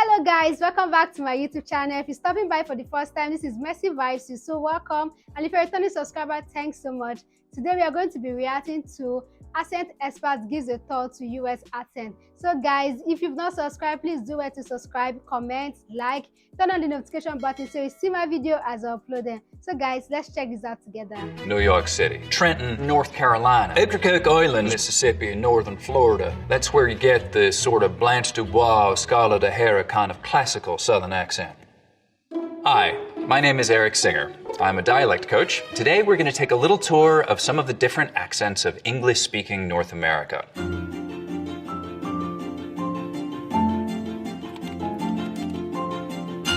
Hello guys, welcome back to my YouTube channel. If you're stopping by for the first time, this is Mercy Vibes. You're so welcome. And if you're a returning subscriber, thanks so much. Today we are going to be reacting to Accent Expert Gives a Thought to US Accent. So guys, if you've not subscribed, please do it to subscribe, comment, like, turn on the notification button so you see my video as I upload them. So guys, let's check this out together. New York City, Trenton, North Carolina, Ocracoke Island, Mississippi, and northern Florida. That's where you get the sort of Blanche Dubois, Scarlett O'Hara kind of classical Southern accent. Hi, my name is Eric Singer. I'm a dialect coach. Today we're going to take a little tour of some of the different accents of English-speaking North America.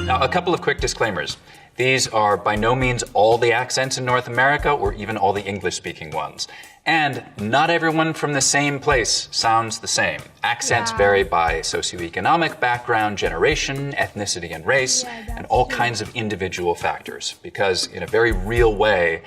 Now, a couple of quick disclaimers. These are by no means all the accents in North America or even all the English-speaking ones. And not everyone from the same place sounds the same. Accents vary by socioeconomic background, generation, ethnicity and race, and all kinds of individual factors. Because in a very real way,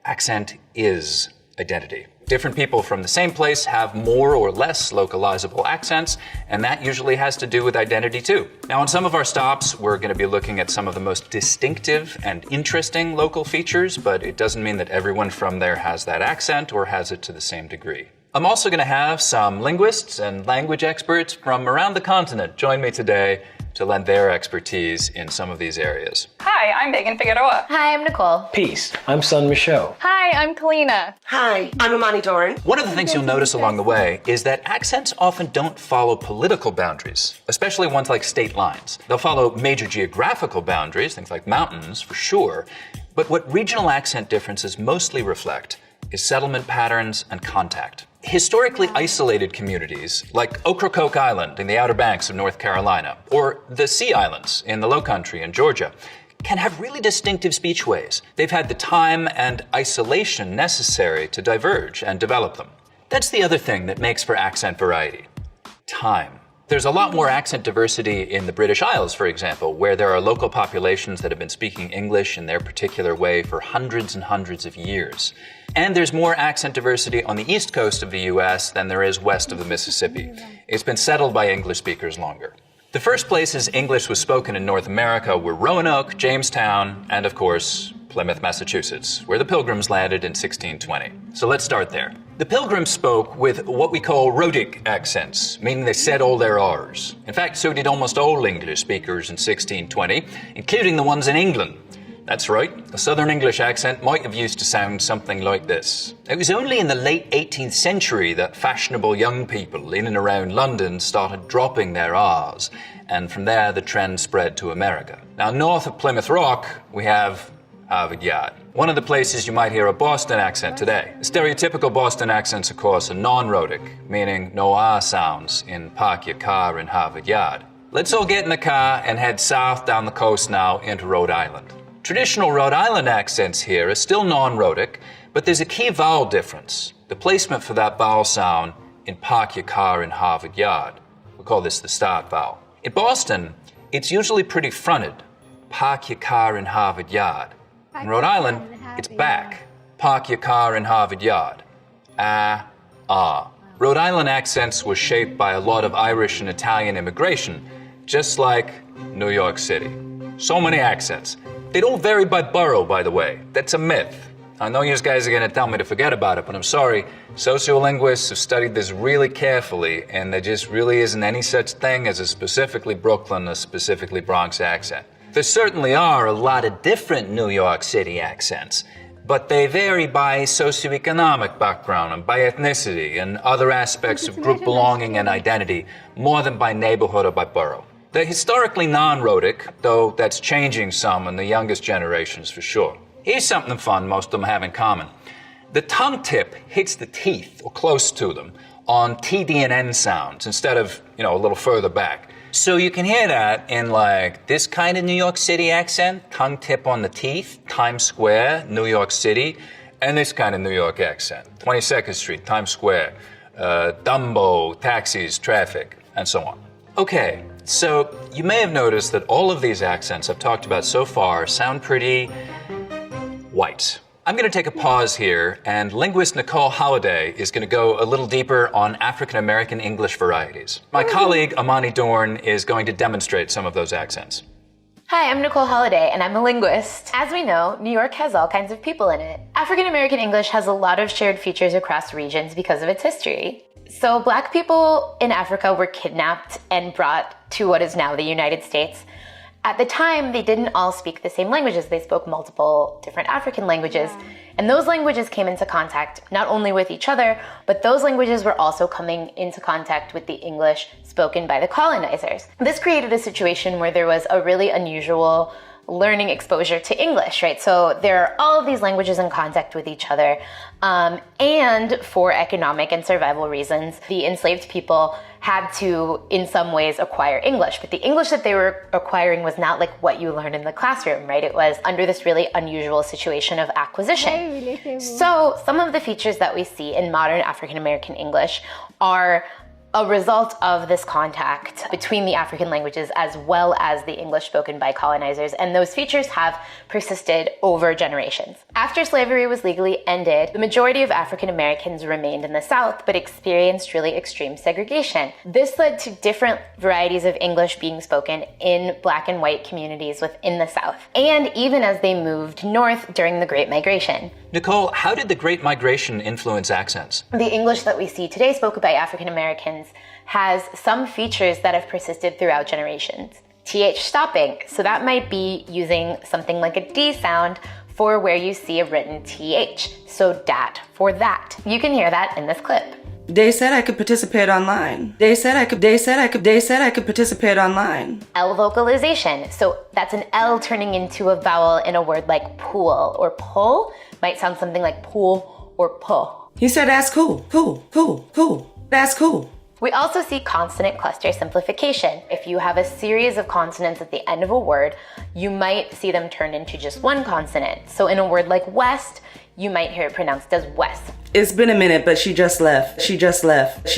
accent is identity. Different people from the same place have more or less localizable accents, and that usually has to do with identity too. Now, on some of our stops, we're going to be looking at some of the most distinctive and interesting local features, but it doesn't mean that everyone from there has that accent or has it to the same degree. I'm also going to have some linguists and language experts from around the continent join me today to lend their expertise in some of these areas. Hi, I'm Megan Figueroa. Hi, I'm Nicole. Peace. I'm Sun Michaud. Hi, I'm Kalina. Hi, I'm Amani Doran. One of the things you'll notice along the way is that accents often don't follow political boundaries, especially ones like state lines. They'll follow major geographical boundaries, things like mountains for sure, but what regional accent differences mostly reflect is settlement patterns and contact. Historically isolated communities, like Ocracoke Island in the Outer Banks of North Carolina, or the Sea Islands in the Lowcountry in Georgia, can have really distinctive speechways. They've had the time and isolation necessary to diverge and develop them. That's the other thing that makes for accent variety: time. There's a lot more accent diversity in the British Isles, for example, where there are local populations that have been speaking English in their particular way for hundreds and hundreds of years. And there's more accent diversity on the east coast of the US than there is west of the Mississippi. It's been settled by English speakers longer. The first places English was spoken in North America were Roanoke, Jamestown, and of course, Plymouth, Massachusetts, where the Pilgrims landed in 1620. So let's start there. The Pilgrims spoke with what we call rhotic accents, meaning they said all their R's. In fact, so did almost all English speakers in 1620, including the ones in England. That's right, a Southern English accent might have used to sound something like this. It was only in the late 18th century that fashionable young people in and around London started dropping their R's, and from there the trend spread to America. Now, north of Plymouth Rock, we have Harvard Yard. One of the places you might hear a Boston accent today. The stereotypical Boston accents, of course, are non-rhotic, meaning no R sounds in park your car in Harvard Yard. Let's all get in the car and head south down the coast now into Rhode Island. Traditional Rhode Island accents here are still non-rhotic, but there's a key vowel difference. The placement for that vowel sound in park your car in Harvard Yard. We call this the start vowel. In Boston, it's usually pretty fronted. Park your car in Harvard Yard. In Rhode Island, it's back. Park your car in Harvard Yard. Rhode Island accents were shaped by a lot of Irish and Italian immigration, just like New York City. So many accents. They don't vary by borough, by the way. That's a myth. I know you guys are going to tell me to forget about it, but I'm sorry. Sociolinguists have studied this really carefully, and there just really isn't any such thing as a specifically Brooklyn or specifically Bronx accent. There certainly are a lot of different New York City accents, but they vary by socioeconomic background and by ethnicity and other aspects of group belonging and identity more than by neighborhood or by borough. They're historically non-rhotic, though that's changing some in the youngest generations for sure. Here's something fun most of them have in common. The tongue tip hits the teeth, or close to them, on TD and N sounds instead of, a little further back. So you can hear that in like this kind of New York City accent, tongue tip on the teeth, Times Square, New York City, and this kind of New York accent, 22nd Street, Times Square, Dumbo, taxis, traffic, and so on. Okay, so you may have noticed that all of these accents I've talked about so far sound pretty white. I'm going to take a pause here, and linguist Nicole Holliday is going to go a little deeper on African American English varieties. My colleague Amani Dorn is going to demonstrate some of those accents. Hi, I'm Nicole Holliday, and I'm a linguist. As we know, New York has all kinds of people in it. African American English has a lot of shared features across regions because of its history. So Black people in Africa were kidnapped and brought to what is now the United States. At the time, they didn't all speak the same languages. They spoke multiple different African languages. And those languages came into contact not only with each other, but those languages were also coming into contact with the English spoken by the colonizers. This created a situation where there was a really unusual learning exposure to English, right? So there are all of these languages in contact with each other. And for economic and survival reasons, the enslaved people had to, in some ways, acquire English. But the English that they were acquiring was not like what you learn in the classroom, right? It was under this really unusual situation of acquisition. Very relatable. So some of the features that we see in modern African American English are a result of this contact between the African languages as well as the English spoken by colonizers, and those features have persisted over generations. After slavery was legally ended, the majority of African Americans remained in the South but experienced really extreme segregation. This led to different varieties of English being spoken in Black and white communities within the South, and even as they moved north during the Great Migration. Nicole, how did the Great Migration influence accents? The English that we see today spoken by African Americans has some features that have persisted throughout generations. TH stopping, so that might be using something like a D sound for where you see a written TH, so dat for that. You can hear that in this clip. They said I could participate online. They said I could participate online. L vocalization, so that's an L turning into a vowel in a word like pool or pull. Might sound something like pool or pull. He said that's cool, cool. That's cool. We also see consonant cluster simplification. If you have a series of consonants at the end of a word, you might see them turn into just one consonant. So in a word like west, you might hear it pronounced as west. It's been a minute, but she just left. She just left.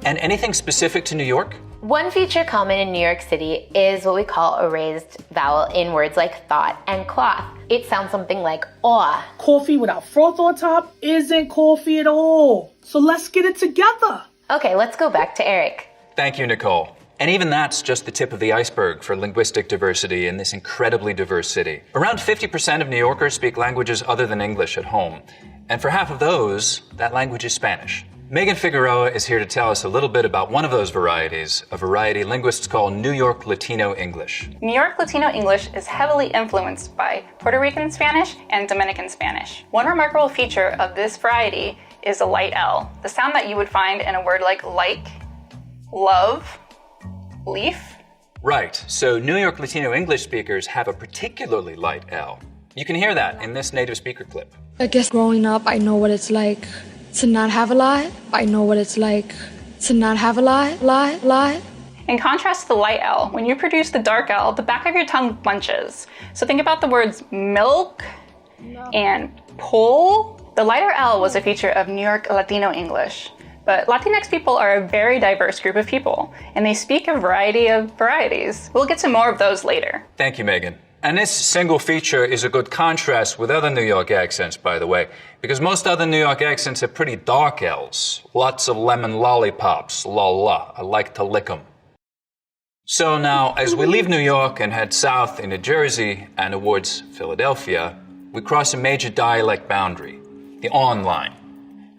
And anything specific to New York? One feature common in New York City is what we call a raised vowel in words like thought and cloth. It sounds something like aw. Coffee without froth on top isn't coffee at all. So let's get it together. Okay, let's go back to Eric. Thank you, Nicole. And even that's just the tip of the iceberg for linguistic diversity in this incredibly diverse city. Around 50% of New Yorkers speak languages other than English at home. And for half of those, that language is Spanish. Megan Figueroa is here to tell us a little bit about one of those varieties, a variety linguists call New York Latino English. New York Latino English is heavily influenced by Puerto Rican Spanish and Dominican Spanish. One remarkable feature of this variety is a light L, the sound that you would find in a word like, love, leaf. Right, so New York Latino English speakers have a particularly light L. You can hear that in this native speaker clip. I guess growing up, I know what it's like to not have a lie. I know what it's like to not have a lie. In contrast to the light L, when you produce the dark L, the back of your tongue bunches. So think about the words milk and pull. The lighter L was a feature of New York Latino English. But Latinx people are a very diverse group of people, and they speak a variety of varieties. We'll get to more of those later. Thank you, Megan. And this single feature is a good contrast with other New York accents, by the way, because most other New York accents have pretty dark L's. Lots of lemon lollipops, la la, I like to lick 'em. So now, as we leave New York and head south into Jersey and towards Philadelphia, we cross a major dialect boundary, the on line.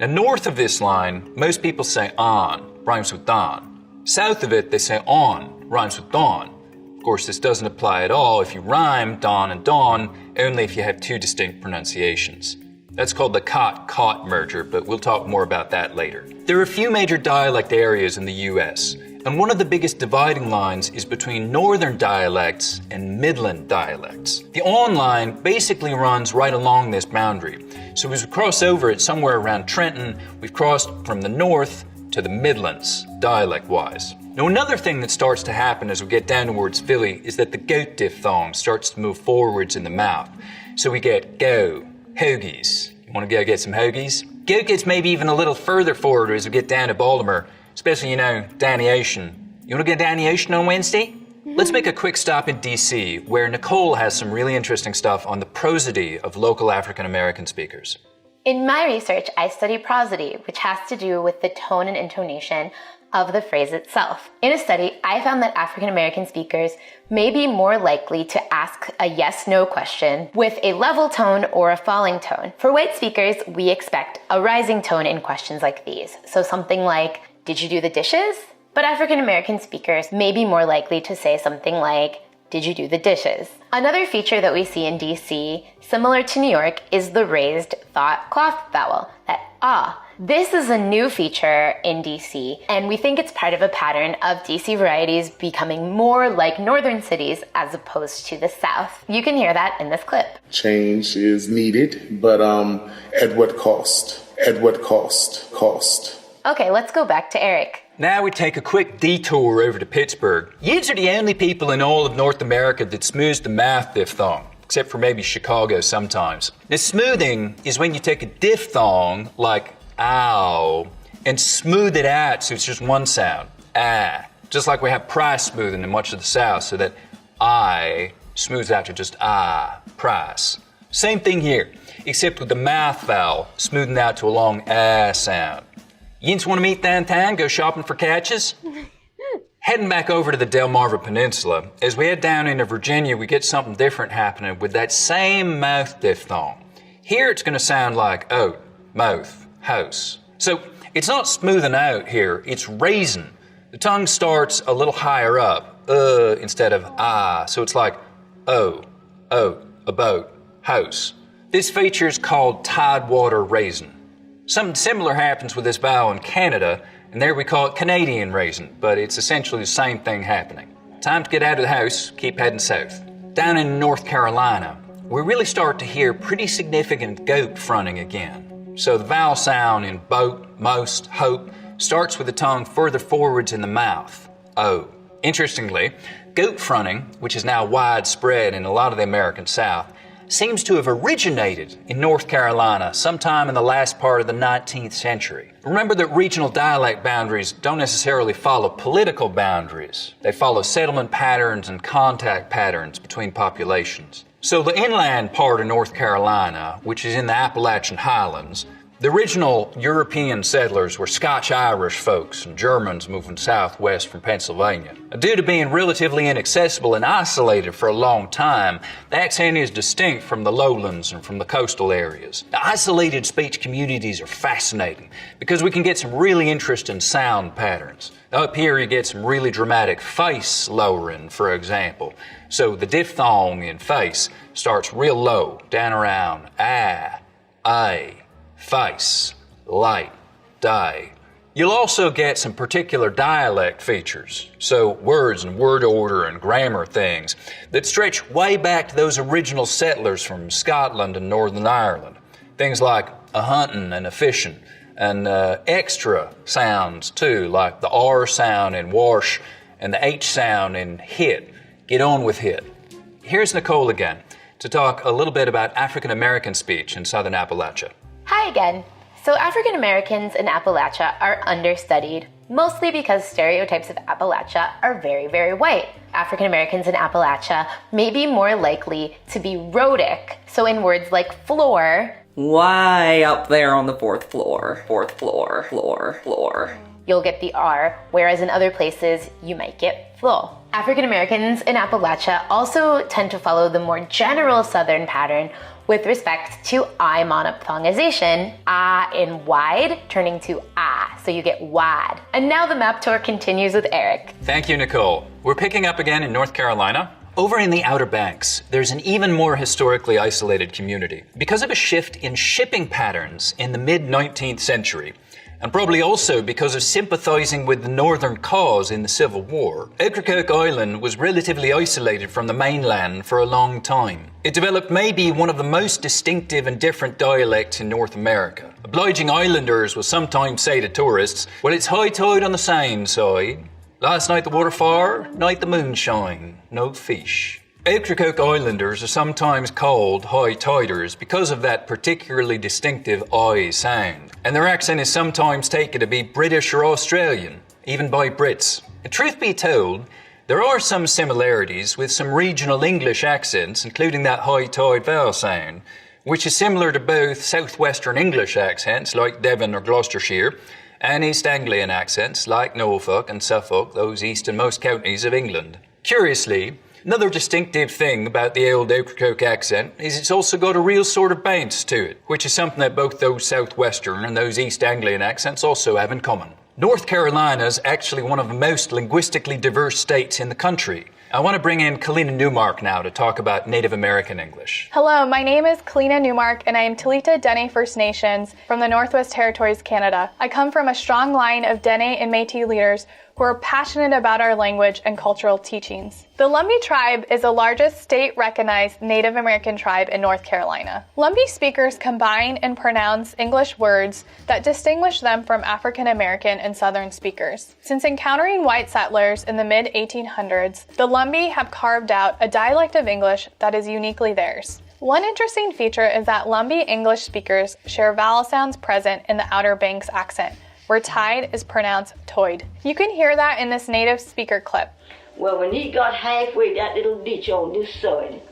Now, north of this line, most people say on, rhymes with don. South of it, they say on, rhymes with dawn. Of course, this doesn't apply at all if you rhyme dawn and dawn, only if you have two distinct pronunciations. That's called the cot-caught merger, but we'll talk more about that later. There are a few major dialect areas in the US, and one of the biggest dividing lines is between northern dialects and midland dialects. The on line basically runs right along this boundary. So as we cross over it somewhere around Trenton, we've crossed from the north to the Midlands, dialect-wise. Now, another thing that starts to happen as we get down towards Philly is that the goat diphthong starts to move forwards in the mouth. So we get go, hoagies. You want to go get some hoagies? Go gets maybe even a little further forward as we get down to Baltimore, especially, Danny Ocean. You want to go Danny Ocean on Wednesday? Let's make a quick stop in DC, where Nicole has some really interesting stuff on the prosody of local African American speakers. In my research, I study prosody, which has to do with the tone and intonation of the phrase itself. In a study, I found that African American speakers may be more likely to ask a yes-no question with a level tone or a falling tone. For white speakers, we expect a rising tone in questions like these. So something like, did you do the dishes? But African American speakers may be more likely to say something like, did you do the dishes? Another feature that we see in DC, similar to New York, is the raised thought cloth vowel, that ah. This is a new feature in DC, and we think it's part of a pattern of DC varieties becoming more like northern cities as opposed to the South. You can hear that in this clip. Change is needed, but at what cost? At what cost? Cost. Okay, let's go back to Eric. Now we take a quick detour over to Pittsburgh. Yous are the only people in all of North America that smooths the mouth diphthong, except for maybe Chicago sometimes. Now, smoothing is when you take a diphthong, like ow, and smooth it out so it's just one sound, ah. Just like we have price smoothing in much of the South, so that I smooths out to just ah, price. Same thing here, except with the mouth vowel smoothing out to a long ah sound. Yins want to meet downtown, go shopping for catches? Heading back over to the Delmarva Peninsula, as we head down into Virginia, we get something different happening with that same mouth diphthong. Here it's going to sound like oat, mouth, house. So it's not smoothing out here, it's raising. The tongue starts a little higher up, instead of ah, so it's like oat, a boat, house. This feature is called tidewater raising. Something similar happens with this vowel in Canada, and there we call it Canadian raising, but it's essentially the same thing happening. Time to get out of the house, keep heading south. Down in North Carolina, we really start to hear pretty significant goat fronting again. So the vowel sound in boat, most, hope starts with the tongue further forwards in the mouth, O. Interestingly, goat fronting, which is now widespread in a lot of the American South, seems to have originated in North Carolina sometime in the last part of the 19th century. Remember that regional dialect boundaries don't necessarily follow political boundaries. They follow settlement patterns and contact patterns between populations. So the inland part of North Carolina, which is in the Appalachian Highlands, the original European settlers were Scotch-Irish folks and Germans moving southwest from Pennsylvania. Due to being relatively inaccessible and isolated for a long time, the accent is distinct from the lowlands and from the coastal areas. The isolated speech communities are fascinating because we can get some really interesting sound patterns. Up here you get some really dramatic face lowering, for example. So the diphthong in face starts real low, down around ah, I, face, light, day. You'll also get some particular dialect features, so words and word order and grammar things that stretch way back to those original settlers from Scotland and Northern Ireland. Things like a hunting and a fishing, and extra sounds too, like the R sound in wash and the H sound in hit. Get on with hit. Here's Nicole again to talk a little bit about African American speech in Southern Appalachia. Hi again. So African Americans in Appalachia are understudied, mostly because stereotypes of Appalachia are very, very white. African Americans in Appalachia may be more likely to be rhotic, so in words like floor, Way up there on the fourth floor. Fourth floor, floor, floor. You'll get the R, whereas in other places you might get flo. African Americans in Appalachia also tend to follow the more general Southern pattern with respect to I monophthongization, ah in wide turning to ah, so you get wad. And now the map tour continues with Eric. Thank you, Nicole. We're picking up again in North Carolina. Over in the Outer Banks, there's an even more historically isolated community because of a shift in shipping patterns in the mid-19th century, and probably also because of sympathizing with the Northern cause in the Civil War. Ocracoke Island was relatively isolated from the mainland for a long time. It developed maybe one of the most distinctive and different dialects in North America. Obliging islanders will sometimes say to tourists, well, it's high tide on the same side. Last night the water far, night the moon shine, no fish. Ocracoke Islanders are sometimes called high tiders because of that particularly distinctive I sound, and their accent is sometimes taken to be British or Australian, even by Brits. And truth be told, There are some similarities with some regional English accents, including that high-tide vowel sound, which is similar to both southwestern English accents like Devon or Gloucestershire, and East Anglian accents like Norfolk and Suffolk, those easternmost counties of England. Curiously, another distinctive thing about the old Ocracoke accent is it's also got a real sort of bounce to it, which is something that both those southwestern and those East Anglian accents also have in common. North Carolina is actually one of the most linguistically diverse states in the country. I want to bring in Kalina Newmark now to talk about Native American English. Hello, my name is Kalina Newmark, and I am Talita Dene First Nations from the Northwest Territories, Canada. I come from a strong line of Dene and Métis leaders who are passionate about our language and cultural teachings. The Lumbee tribe is the largest state-recognized Native American tribe in North Carolina. Lumbee speakers combine and pronounce English words that distinguish them from African American and Southern speakers. Since encountering white settlers in the mid-1800s, the Lumbee have carved out a dialect of English that is uniquely theirs. One interesting feature is that Lumbee English speakers share vowel sounds present in the Outer Banks accent, where tide is pronounced toid. You can hear that in this native speaker clip. Well, when he got halfway, that little ditch on this side,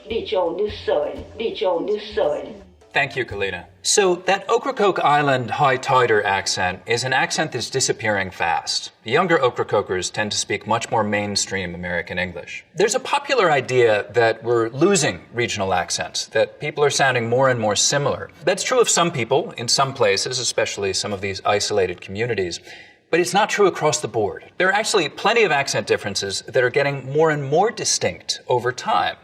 ditch on this side, ditch on this side. Thank you, Kalina. So that Ocracoke Island high-tider accent is an accent that's disappearing fast. The younger Ocracokers tend to speak much more mainstream American English. There's a popular idea that we're losing regional accents, that people are sounding more and more similar. That's true of some people in some places, especially some of these isolated communities. But it's not true across the board. There are actually plenty of accent differences that are getting more and more distinct over time.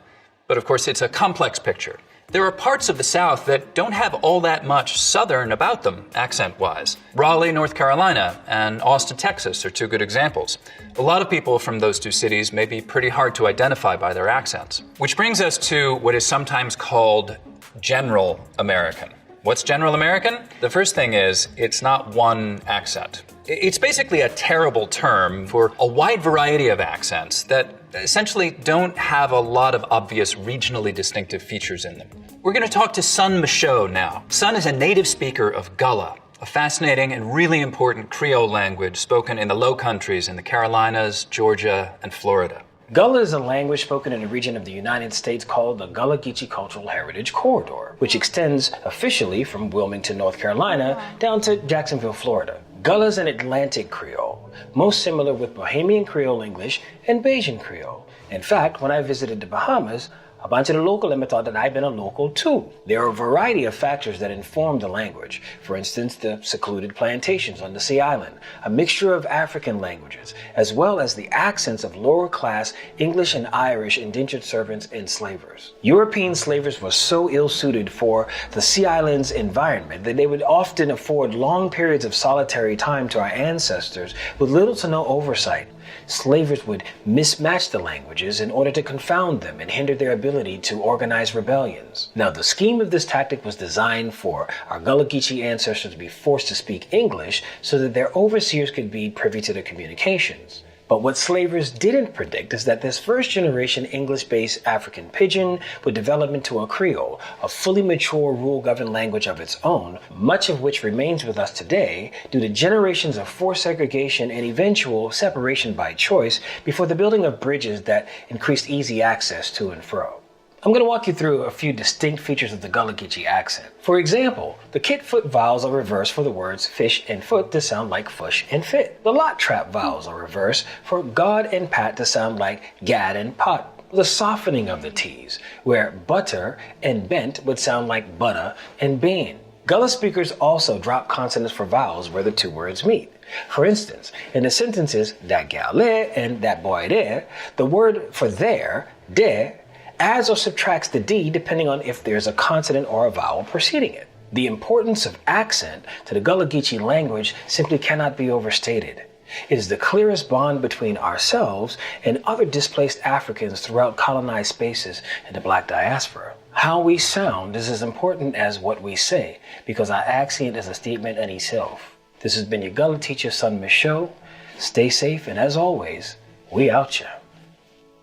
But of course, it's a complex picture. There are parts of the South that don't have all that much Southern about them, accent-wise. Raleigh, North Carolina, and Austin, Texas are two good examples. A lot of people from those two cities may be pretty hard to identify by their accents. Which brings us to what is sometimes called General American. What's General American? The first thing is, it's not one accent. It's basically a terrible term for a wide variety of accents that essentially don't have a lot of obvious regionally distinctive features in them. We're going to talk to Sun Michaud now. Sun is a native speaker of Gullah, a fascinating and really important Creole language spoken in the Low Countries in the Carolinas, Georgia, and Florida. Gullah is a language spoken in a region of the United States called the Gullah Geechee Cultural Heritage Corridor, which extends officially from Wilmington, North Carolina, down to Jacksonville, Florida. Gullah is an Atlantic Creole, most similar with Bahamian Creole English and Bajan Creole. In fact, when I visited the Bahamas, a bunch of the local women thought that I'd been a local too. There are a variety of factors that inform the language. For instance, the secluded plantations on the Sea Island, a mixture of African languages, as well as the accents of lower class English and Irish indentured servants and slavers. European slavers were so ill-suited for the Sea Island's environment that they would often afford long periods of solitary time to our ancestors with little to no oversight. Slavers would mismatch the languages in order to confound them and hinder their ability to organize rebellions. Now, the scheme of this tactic was designed for our Gullah Geechee ancestors to be forced to speak English so that their overseers could be privy to their communications. But what slavers didn't predict is that this first-generation English-based African pidgin would develop into a Creole, a fully mature rule-governed language of its own, much of which remains with us today due to generations of forced segregation and eventual separation by choice before the building of bridges that increased easy access to and fro. I'm going to walk you through a few distinct features of the Gullah Geechee accent. For example, the kit-foot vowels are reversed for the words fish and foot to sound like fush and fit. The lot trap vowels are reversed for God and pat to sound like gad and pot. The softening of the T's, where butter and bent would sound like butter and bean. Gullah speakers also drop consonants for vowels where the two words meet. For instance, in the sentences that gal there and that boy there, the word for there, de, adds or subtracts the D depending on if there's a consonant or a vowel preceding it. The importance of accent to the Gullah Geechee language simply cannot be overstated. It is the clearest bond between ourselves and other displaced Africans throughout colonized spaces in the Black diaspora. How we sound is as important as what we say, because our accent is a statement in itself. This has been your Gullah teacher, Sun Michaud. Stay safe, and as always, we out ya.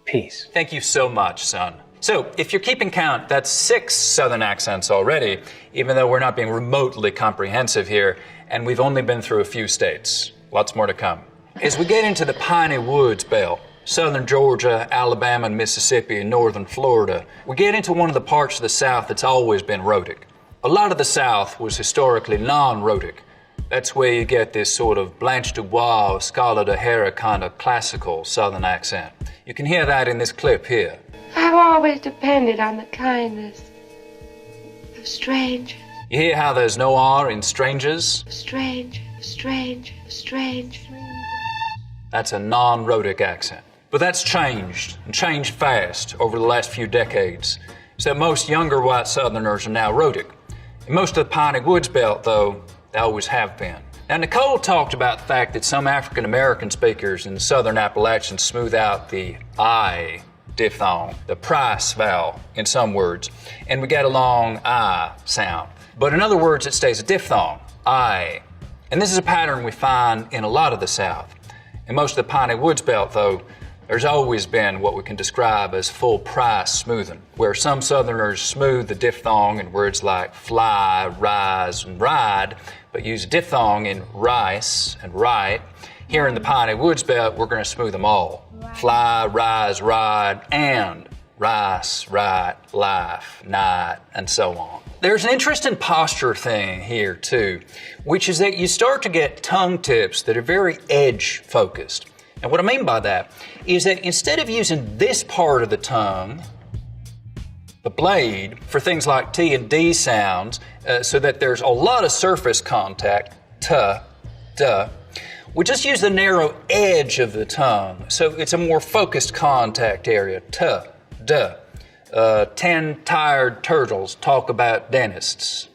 Peace. Thank you so much, Sun. So, if you're keeping count, that's 6 Southern accents already, even though we're not being remotely comprehensive here, and we've only been through a few states. Lots more to come. As we get into the piney woods, Bill, southern Georgia, Alabama, and Mississippi, and northern Florida, we get into one of the parts of the South that's always been rhotic. A lot of the South was historically non-rhotic. That's where you get this sort of Blanche Dubois or Scarlett O'Hara kind of classical Southern accent. You can hear that in this clip here. I've always depended on the kindness of strangers. You hear how there's no R in strangers? Strange. That's a non-rhotic accent. But that's changed, and changed fast over the last few decades, so that most younger white Southerners are now rhotic. In most of the Piney Woods belt, though, they always have been. Now, Nicole talked about the fact that some African-American speakers in the Southern Appalachians smooth out the I diphthong, the price vowel in some words, and we get a long I sound. But in other words, it stays a diphthong, I. And this is a pattern we find in a lot of the South. In most of the Piney Woods belt, though, there's always been what we can describe as full price smoothing, where some Southerners smooth the diphthong in words like fly, rise, and ride, but use a diphthong in rice and right. Here in the Piney Woods belt, we're going to smooth them all. Fly, rise, ride, and rice, right, life, night, and so on. There's an interesting posture thing here, too, which is that you start to get tongue tips that are very edge-focused. And what I mean by that is that instead of using this part of the tongue, the blade, for things like T and D sounds, so that there's a lot of surface contact, t, duh, we just use the narrow edge of the tongue, so it's a more focused contact area, t, duh. 10 tired turtles talk about dentists.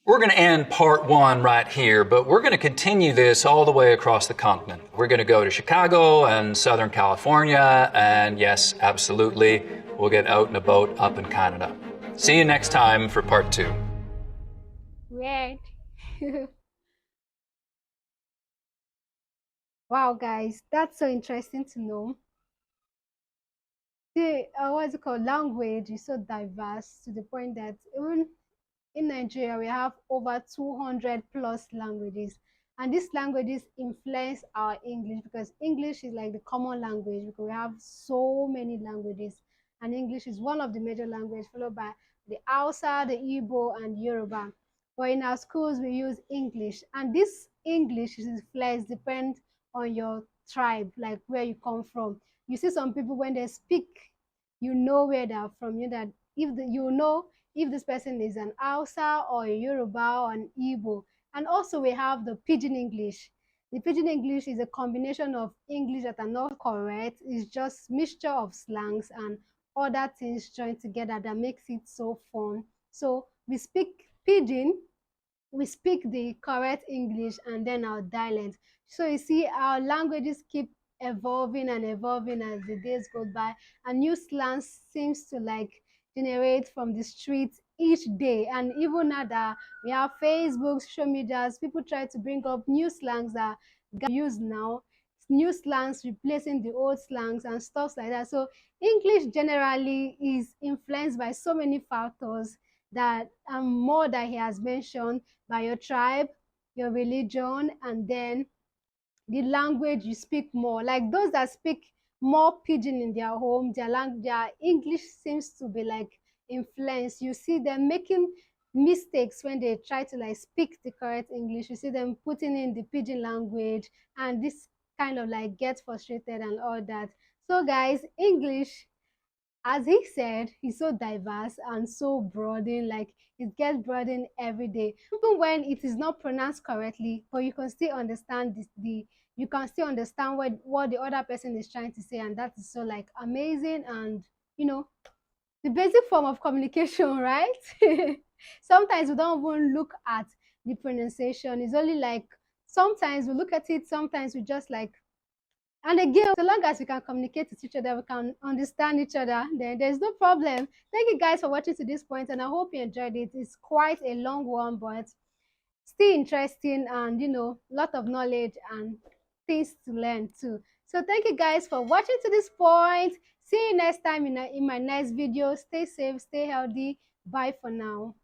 We're going to end part one right here, but we're going to continue this all the way across the continent. We're going to go to Chicago and Southern California, and yes, absolutely, we'll get out in a boat up in Canada. See you next time for part two. Weird. Wow, guys, that's so interesting to know. The what's it called? Language is so diverse to the point that even in Nigeria we have over 200 plus languages, and these languages influence our English because English is like the common language because we have so many languages, and English is one of the major languages, followed by the Hausa, the Igbo, and Yoruba. But in our schools we use English, and this English is influenced depend on your tribe, like where you come from. You see some people when they speak, you know where they are from. You know that you know if this person is an Hausa or a Yoruba or an Igbo. And also we have the Pidgin English. The Pidgin English is a combination of English that are not correct. It's just mixture of slangs and other things joined together that makes it so fun. So we speak Pidgin, we speak the correct English, and then our dialect. So you see our languages keep evolving and evolving as the days go by, and new slangs seems to like generate from the streets each day. And even now that we have Facebook, social medias, people try to bring up new slangs that get used now, new slangs replacing the old slangs and stuff like that. So English generally is influenced by so many factors that more that he has mentioned, by your tribe, your religion, and then the language you speak more. Like those that speak more Pidgin in their home, their English seems to be like influenced. You see them making mistakes when they try to like speak the correct English. You see them putting in the Pidgin language, and this kind of like gets frustrated and all that. So guys, English, as he said, is so diverse and so broadened, like it gets broadened every day. Even when it is not pronounced correctly, but you can still understand you can still understand what the other person is trying to say, and that is so like amazing. And you know, the basic form of communication, right? Sometimes we don't even look at the pronunciation. It's only like sometimes we look at it, sometimes we just like. And again, so long as we can communicate with each other, we can understand each other, then there's no problem. Thank you guys for watching to this point, and I hope you enjoyed it. It's quite a long one, but still interesting, and you know, a lot of knowledge and things to learn too. So thank you guys for watching to this point. See you next time in my next video. Stay safe, stay healthy. Bye for now.